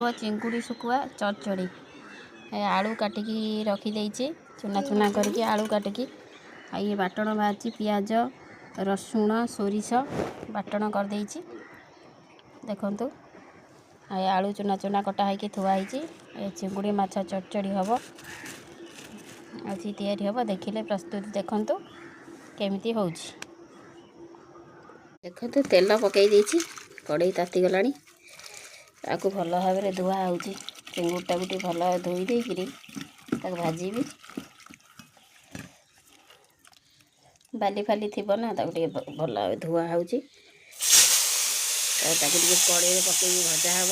चिंगुड़ी सुखुआ चरचड़ी आलू काटिकी रखी चुना चुना करके आलू काटिकी ये बाटण बाहर पियाज रसुण सोरिष बाटण कर देखु आलू चुना चुना कटा होगी थुआई चिंगुड़ी माछ चरचड़ी हम आज तैयारी हम देखिले प्रस्तुति देखु केमिति होउछि। देखु तेल पकई कड़ई ताती गलानी ताकू भल भाव में धुआ हो चिंगुटा को भल धोई देकरी भाजी बाली फाली थी ना भल भाव धुआ हो कड़े पकई भजा हम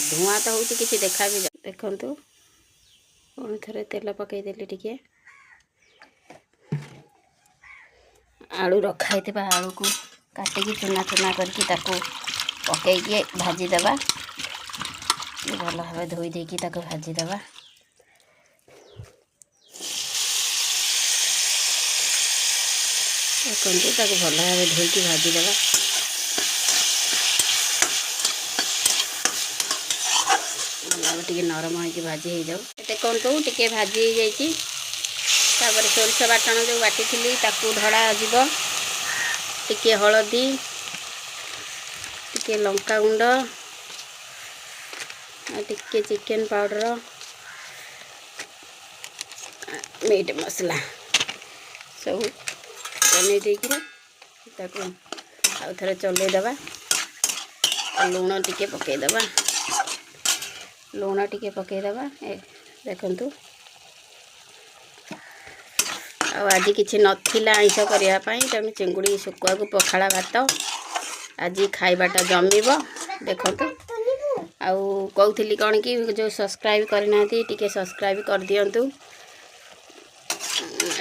धुआं तो हो कि देखा भी देखु पुणी थे तेल पकईदेली टिके आलू रखाई आलू को काटिकी चुना चुना करके पकईकी भाजीदेवा भल भाव धोई देकी भाजीदेवा देखते भल भाव धोईकी भाजीदेवा टे नरम हो भाजी हो जाऊ देखु टे भाजी हो जाइए तापर सोरिष बाटण जो बाटी थी ढड़ा जीव टिके हलदी टिके लंका गुंड टिके चिकेन पाउडर मीट मसला सब बन देकर आउ थे चलईदेवा लुण टिके पकईदेवा लुण टिके पकईदेवा देखु आज किसी नथिला आइंष करने तेणु चिंगुड़ी सुखुआ को पखाड़ा भात आज खाइबाटा जमीब देखो आउ कहती कौन कि जो सब्सक्राइब करना टी सब्सक्राइब कर दिंतु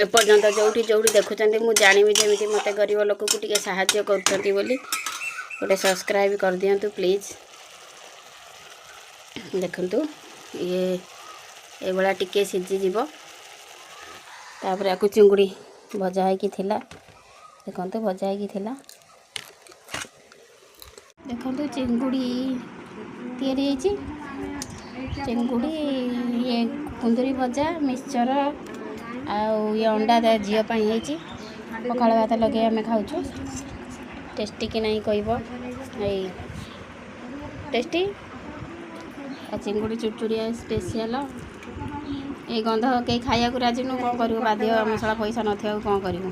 एपर्यंत जोटी जोटी देखुं मुझे जानी जमी मत गरीब लोक को टी साहाय्य कर गोटे सब्सक्राइब कर दिंतु प्लीज देखु ये भाया टिके सीझीज तापर आपको चिंगुड़ी भजा होगी देखो भजा होगी देखो चिंगुड़ी तैयारी चिंगुड़ी ये कुंदरी भजा मिक्सचर आउ ये अंडा झीपाई पखाड़ भात लगे आम खाऊँ टेस्टी कि नहीं कह टेस्टी चिंगुड़ी चुड़चुड़िया स्पेशल ये गंध कहीं खाया राजी नु कौन कर बाध्य मसला पैसा न कौन करूँ।